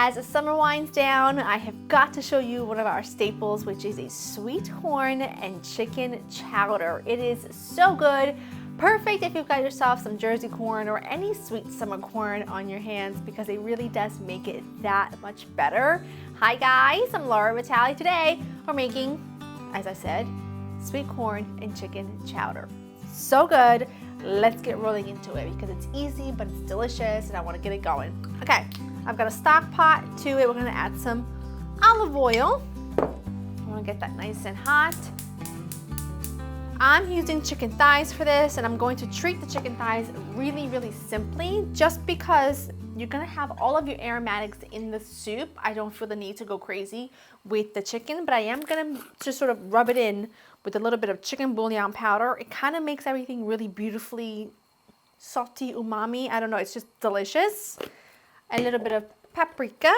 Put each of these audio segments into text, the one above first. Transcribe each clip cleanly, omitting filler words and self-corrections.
As summer winds down, I have got to show you one of our staples, which is a sweet corn and chicken chowder. It is so good. Perfect if you've got yourself some Jersey corn or any sweet summer corn on your hands, because it really does make it that much better. Hi guys, I'm Laura Vitale. Today we're making, as I said, sweet corn and chicken chowder. So good. Let's get rolling into it because it's easy but it's delicious and I want to get it going. Okay, I've got a stock pot. To it, we're going to add some olive oil. I want to get that nice and hot. I'm using chicken thighs for this, and I'm going to treat the chicken thighs really simply, just because you're gonna have all of your aromatics in the soup. I don't feel the need to go crazy with the chicken, but I am gonna just sort of rub it in with a little bit of chicken bouillon powder. It kind of makes everything really beautifully salty, umami. I don't know, it's just delicious. A little bit of paprika,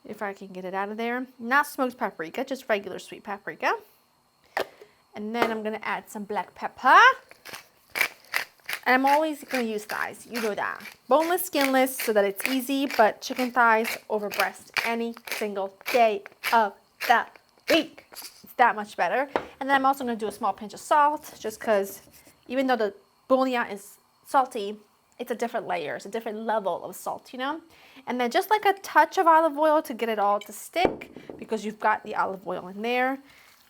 if I can get it out of there. Not smoked paprika, just regular sweet paprika. And then I'm gonna add some black pepper. And I'm always gonna use thighs, you know that. Boneless, skinless, so that it's easy, but chicken thighs over breast any single day of the week. It's that much better. And then I'm also gonna do a small pinch of salt, just because even though the bouillon is salty, it's a different layer, it's a different level of salt, you know? And then just like a touch of olive oil to get it all to stick, because you've got the olive oil in there.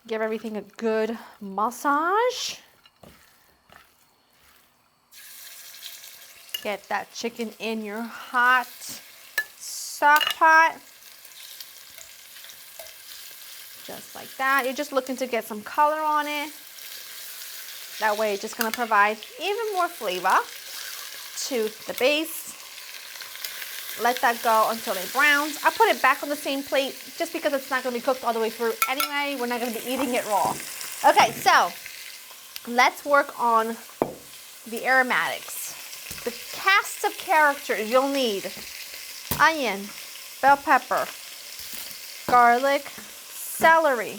Give everything a good massage. Get that chicken in your hot stock pot. Just like that. You're just looking to get some color on it. That way it's just gonna provide even more flavor to the base. Let that go until it browns. I put it back on the same plate just because it's not going to be cooked all the way through anyway. We're not going to be eating it raw. Okay, so let's work on the aromatics. The cast of characters you'll need: onion, bell pepper, garlic, celery,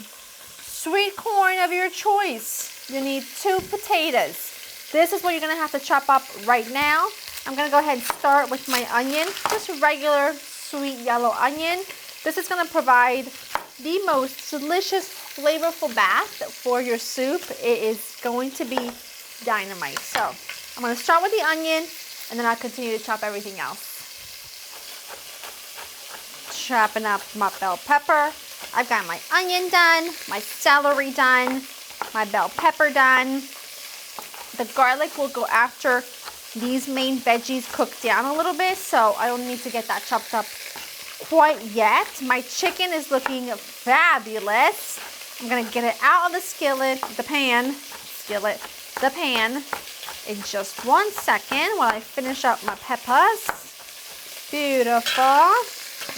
sweet corn of your choice. You need 2 potatoes. This is what you're going to have to chop up right now. I'm gonna go ahead and start with my onion, just regular sweet yellow onion. This is gonna provide the most delicious, flavorful bath for your soup. It is going to be dynamite. So I'm gonna start with the onion, and then I'll continue to chop everything else. Chopping up my bell pepper. I've got my onion done, my celery done, my bell pepper done. The garlic will go after these main veggies cook down a little bit, so I don't need to get that chopped up quite yet. My chicken is looking fabulous. I'm gonna get it out of the pan in just 1 second while I finish up my peppers. Beautiful.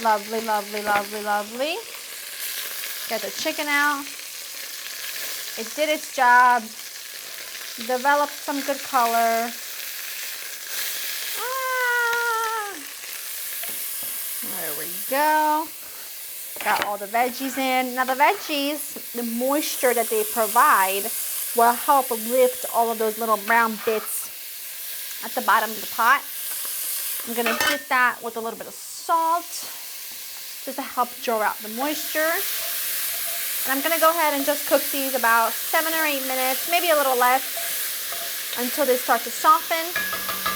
Lovely, lovely, lovely, lovely. Get the chicken out. It did its job. Developed some good color. There we go. Got all the veggies in. Now the veggies, the moisture that they provide will help lift all of those little brown bits at the bottom of the pot. I'm gonna hit that with a little bit of salt just to help draw out the moisture. And I'm gonna go ahead and just cook these about 7 or 8 minutes, maybe a little less, until they start to soften.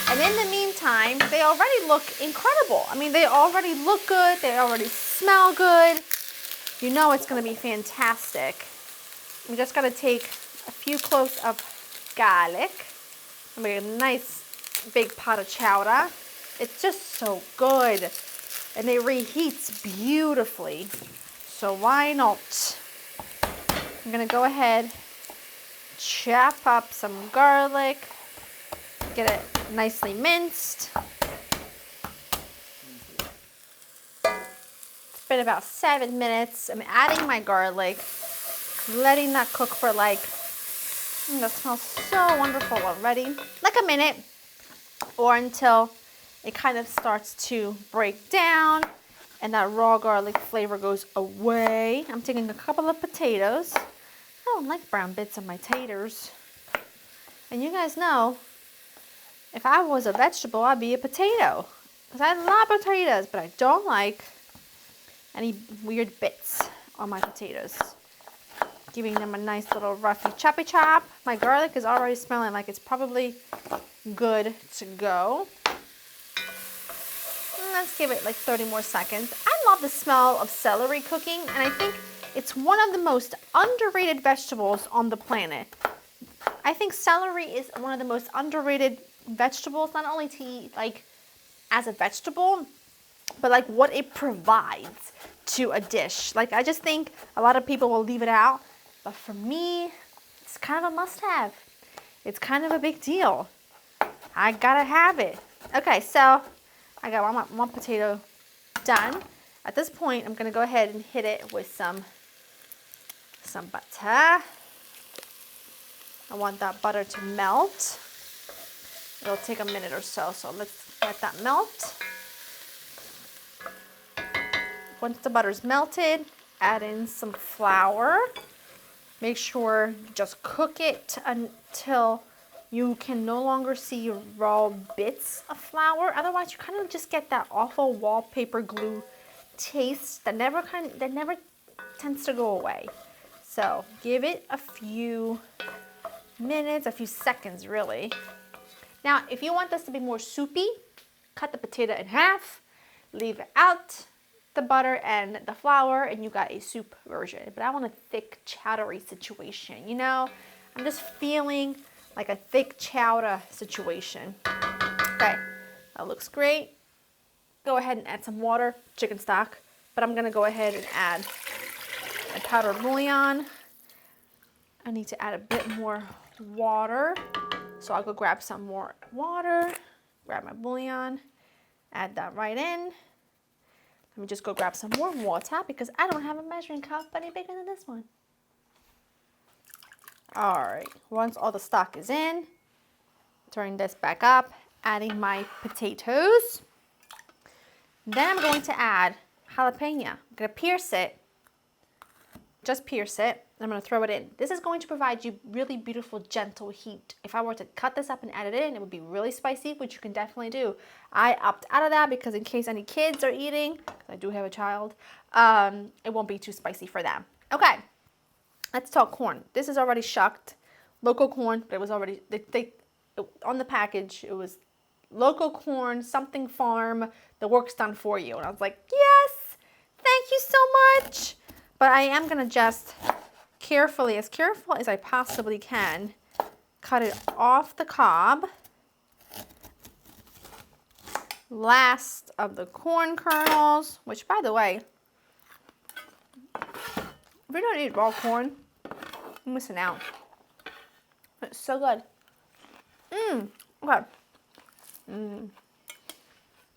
And in the meantime, they already look incredible. I mean, they already look good. They already smell good. You know it's going to be fantastic. I'm just going to take a few cloves of garlic. I'm going to make a nice big pot of chowder. It's just so good. And it reheats beautifully. So why not? I'm going to go ahead, chop up some garlic. Get it nicely minced. It's been about 7 minutes. I'm adding my garlic, letting that cook for that smells so wonderful already. Like a minute, or until it kind of starts to break down and that raw garlic flavor goes away. I'm taking a couple of potatoes. I don't like brown bits on my taters. And you guys know, if I was a vegetable, I'd be a potato. Because I love potatoes, but I don't like any weird bits on my potatoes. Giving them a nice little roughy choppy chop. My garlic is already smelling like it's probably good to go. And let's give it like 30 more seconds. I love the smell of celery cooking, and I think it's one of the most underrated vegetables on the planet. I think celery is one of the most underrated vegetables, not only to eat like as a vegetable, but like what it provides to a dish. Like I just think a lot of people will leave it out, but for me, it's kind of a must-have. It's kind of a big deal. I gotta have it. Okay, so I got one potato done. At this point, I'm gonna go ahead and hit it with some butter. I want that butter to melt. It'll take a minute or so, so let's let that melt. Once the butter's melted, add in some flour. Make sure you just cook it until you can no longer see raw bits of flour. Otherwise, you kind of just get that awful wallpaper glue taste that never tends to go away. So give it a few minutes, a few seconds really. Now, if you want this to be more soupy, cut the potato in half, leave out the butter and the flour, and you got a soup version. But I want a thick chowdery situation, you know? I'm just feeling like a thick chowder situation. Okay, that looks great. Go ahead and add some water, chicken stock, but I'm gonna go ahead and add my powdered bouillon. I need to add a bit more water, so I'll go grab some more water, grab my bouillon, add that right in. Let me just go grab some more water because I don't have a measuring cup any bigger than this one. All right, once all the stock is in, turn this back up, adding my potatoes. Then I'm going to add jalapeno. I'm gonna pierce it, just pierce it. I'm gonna throw it in. This is going to provide you really beautiful, gentle heat. If I were to cut this up and add it in, it would be really spicy, which you can definitely do. I opt out of that because in case any kids are eating, because I do have a child, it won't be too spicy for them. Okay, let's talk corn. This is already shucked, local corn, but it was already, on the package, it was local corn, something farm, the work's done for you. And I was like, yes, thank you so much. But I am gonna just carefully, as careful as I possibly can, cut it off the cob. Last of the corn kernels, which by the way, if you don't eat raw corn, you're missing out. It's so good. Okay.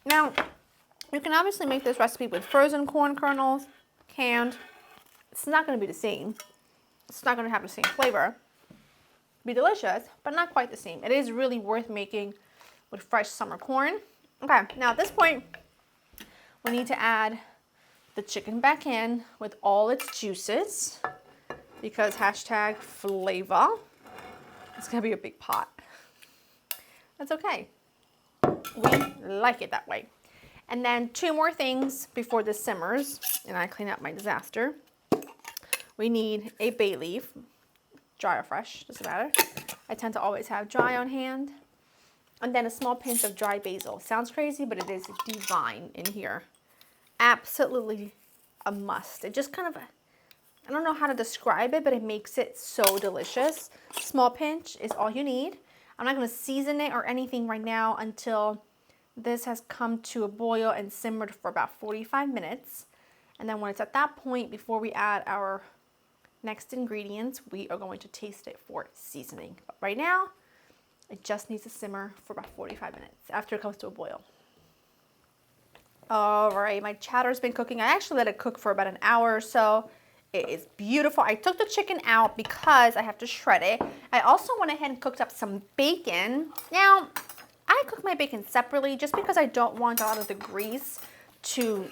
Now, you can obviously make this recipe with frozen corn kernels, canned. It's not gonna be the same. It's not going to have the same flavor. Be delicious, but not quite the same. It is really worth making with fresh summer corn. Okay, now at this point, we need to add the chicken back in with all its juices because hashtag flavor. It's going to be a big pot. That's okay. We like it that way. And then 2 more things before this simmers and I clean up my disaster. We need a bay leaf, dry or fresh, doesn't matter. I tend to always have dry on hand. And then a small pinch of dry basil. Sounds crazy, but it is divine in here. Absolutely a must. It just kind of, I don't know how to describe it, but it makes it so delicious. Small pinch is all you need. I'm not gonna season it or anything right now until this has come to a boil and simmered for about 45 minutes. And then when it's at that point, before we add our next ingredients, we are going to taste it for seasoning. But right now, it just needs to simmer for about 45 minutes after it comes to a boil. All right, my chowder's been cooking. I actually let it cook for about an hour or so. It is beautiful. I took the chicken out because I have to shred it. I also went ahead and cooked up some bacon. Now, I cook my bacon separately just because I don't want a lot of the grease to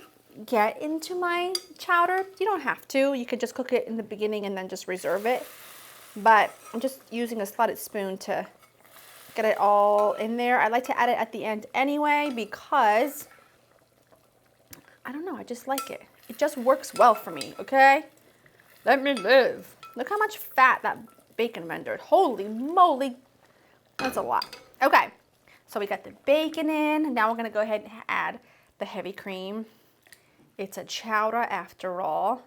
get into my chowder. You don't have to. You could just cook it in the beginning and then just reserve it. But I'm just using a slotted spoon to get it all in there. I like to add it at the end anyway because I don't know, I just like it. It just works well for me, okay? Let me live. Look how much fat that bacon rendered. Holy moly, that's a lot. Okay, so we got the bacon in. Now we're gonna go ahead and add the heavy cream. It's a chowder after all.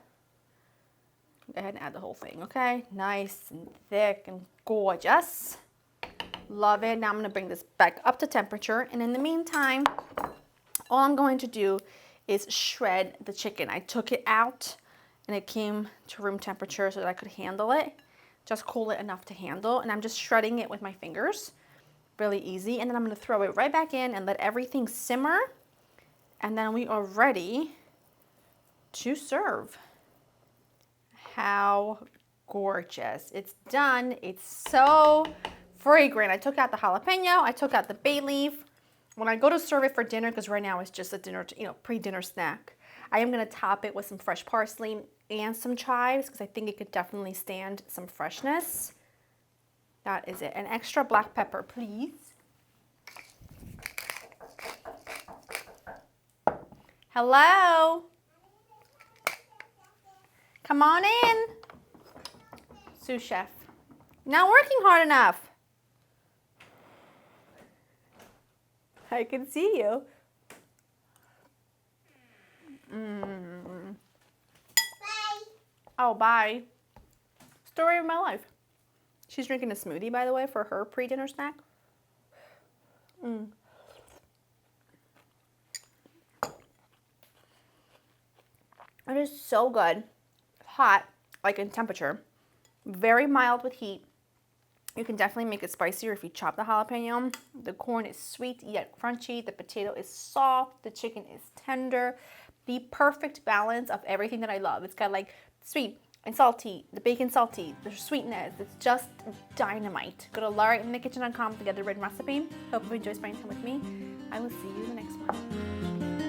Go ahead and add the whole thing, okay? Nice and thick and gorgeous. Love it. Now I'm gonna bring this back up to temperature, and in the meantime, all I'm going to do is shred the chicken. I took it out and it came to room temperature so that I could handle it. Just cool it enough to handle, and I'm just shredding it with my fingers. Really easy. And then I'm gonna throw it right back in and let everything simmer, and then we are ready to serve. How gorgeous. It's done. It's so fragrant. I took out the jalapeno, I took out the bay leaf. When I go to serve it for dinner, because right now it's just a dinner, pre-dinner snack, I am gonna top it with some fresh parsley and some chives because I think it could definitely stand some freshness. That is it. An extra black pepper, please. Hello? Come on in. Sous chef. Not working hard enough. I can see you. Bye. Oh, bye. Story of my life. She's drinking a smoothie, by the way, for her pre-dinner snack. It is so good. Hot, like in temperature. Very mild with heat. You can definitely make it spicier if you chop the jalapeno. The corn is sweet yet crunchy. The potato is soft. The chicken is tender. The perfect balance of everything that I love. It's got like sweet and salty, the bacon salty, the sweetness. It's just dynamite. Go to laurainthekitchen.com to get the written recipe. Hope you enjoy spending time with me. I will see you in the next one.